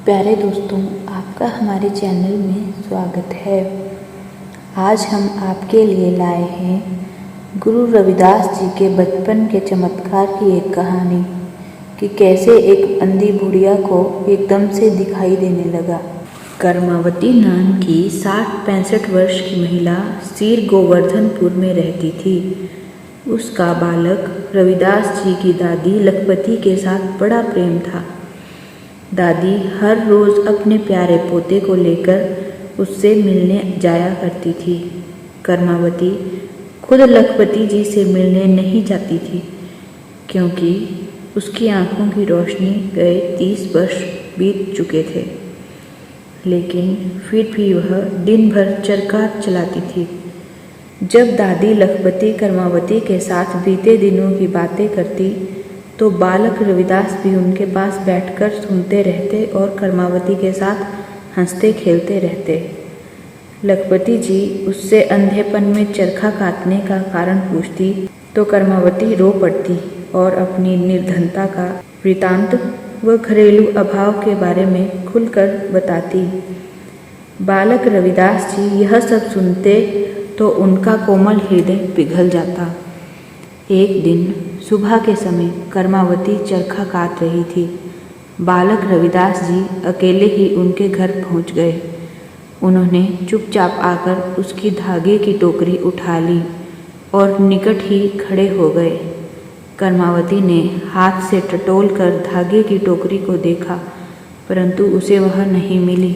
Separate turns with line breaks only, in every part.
प्यारे दोस्तों, आपका हमारे चैनल में स्वागत है। आज हम आपके लिए लाए हैं गुरु रविदास जी के बचपन के चमत्कार की एक कहानी कि कैसे एक अंधी बुढ़िया को एकदम से दिखाई देने लगा। कर्मावती नाम की 60-65 वर्ष की महिला सीर गोवर्धनपुर में रहती थी। उसका बालक रविदास जी की दादी लखपति के साथ बड़ा प्रेम था। दादी हर रोज़ अपने प्यारे पोते को लेकर उससे मिलने जाया करती थी। कर्मावती खुद लखपति जी से मिलने नहीं जाती थी क्योंकि उसकी आंखों की रोशनी गए 30 वर्ष बीत चुके थे, लेकिन फिर भी वह दिन भर चरखा चलाती थी। जब दादी लखपति कर्मावती के साथ बीते दिनों की बातें करती तो बालक रविदास भी उनके पास बैठकर सुनते रहते और कर्मावती के साथ हंसते खेलते रहते। लखपति जी उससे अंधेपन में चरखा काटने का कारण पूछती तो कर्मावती रो पड़ती और अपनी निर्धनता का वृतांत व घरेलू अभाव के बारे में खुलकर बताती। बालक रविदास जी यह सब सुनते तो उनका कोमल हृदय पिघल जाता। एक दिन सुबह के समय कर्मावती चरखा काट रही थी। बालक रविदास जी अकेले ही उनके घर पहुंच गए। उन्होंने चुपचाप आकर उसकी धागे की टोकरी उठा ली और निकट ही खड़े हो गए। कर्मावती ने हाथ से टटोल कर धागे की टोकरी को देखा, परंतु उसे वह नहीं मिली।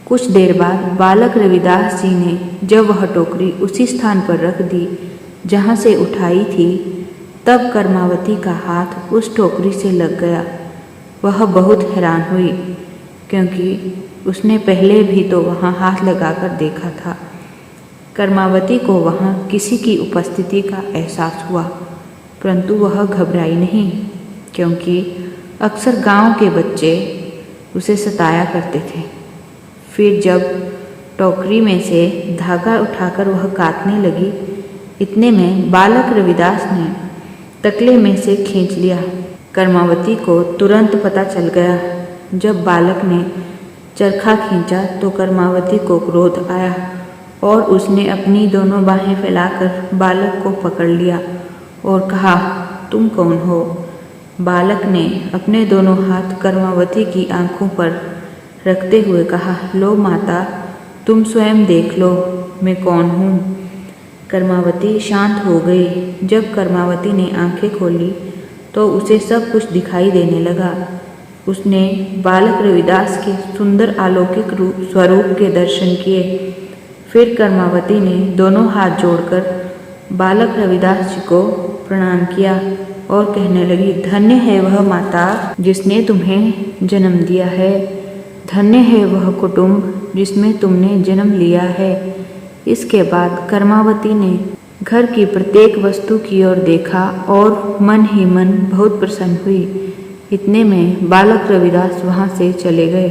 कुछ देर बाद बालक रविदास जी ने जब वह टोकरी उसी स्थान पर रख दी जहाँ से उठाई थी, तब कर्मावती का हाथ उस टोकरी से लग गया। वह बहुत हैरान हुई क्योंकि उसने पहले भी तो वहाँ हाथ लगाकर देखा था। कर्मावती को वहाँ किसी की उपस्थिति का एहसास हुआ, परंतु वह घबराई नहीं क्योंकि अक्सर गांव के बच्चे उसे सताया करते थे। फिर जब टोकरी में से धागा उठाकर वह काटने लगी, इतने में बालक रविदास ने तकले में से खींच लिया। कर्मावती को तुरंत पता चल गया। जब बालक ने चरखा खींचा तो कर्मावती को क्रोध आया और उसने अपनी दोनों बाहें फैलाकर बालक को पकड़ लिया और कहा, तुम कौन हो? बालक ने अपने दोनों हाथ कर्मावती की आंखों पर रखते हुए कहा, लो माता, तुम स्वयं देख लो मैं कौन हूँ। कर्मावती शांत हो गई। जब कर्मावती ने आंखें खोली तो उसे सब कुछ दिखाई देने लगा। उसने बालक रविदास के सुंदर अलौकिक स्वरूप के दर्शन किए। फिर कर्मावती ने दोनों हाथ जोड़कर बालक रविदास जी को प्रणाम किया और कहने लगी, धन्य है वह माता जिसने तुम्हें जन्म दिया है, धन्य है वह कुटुंब जिसमें तुमने जन्म लिया है। इसके बाद कर्मावती ने घर की प्रत्येक वस्तु की ओर देखा और मन ही मन बहुत प्रसन्न हुई। इतने में बालक रविदास वहाँ से चले गए।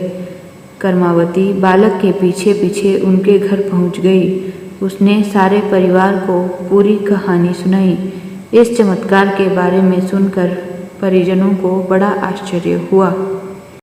कर्मावती बालक के पीछे पीछे उनके घर पहुँच गई। उसने सारे परिवार को पूरी कहानी सुनाई। इस चमत्कार के बारे में सुनकर परिजनों को बड़ा आश्चर्य हुआ।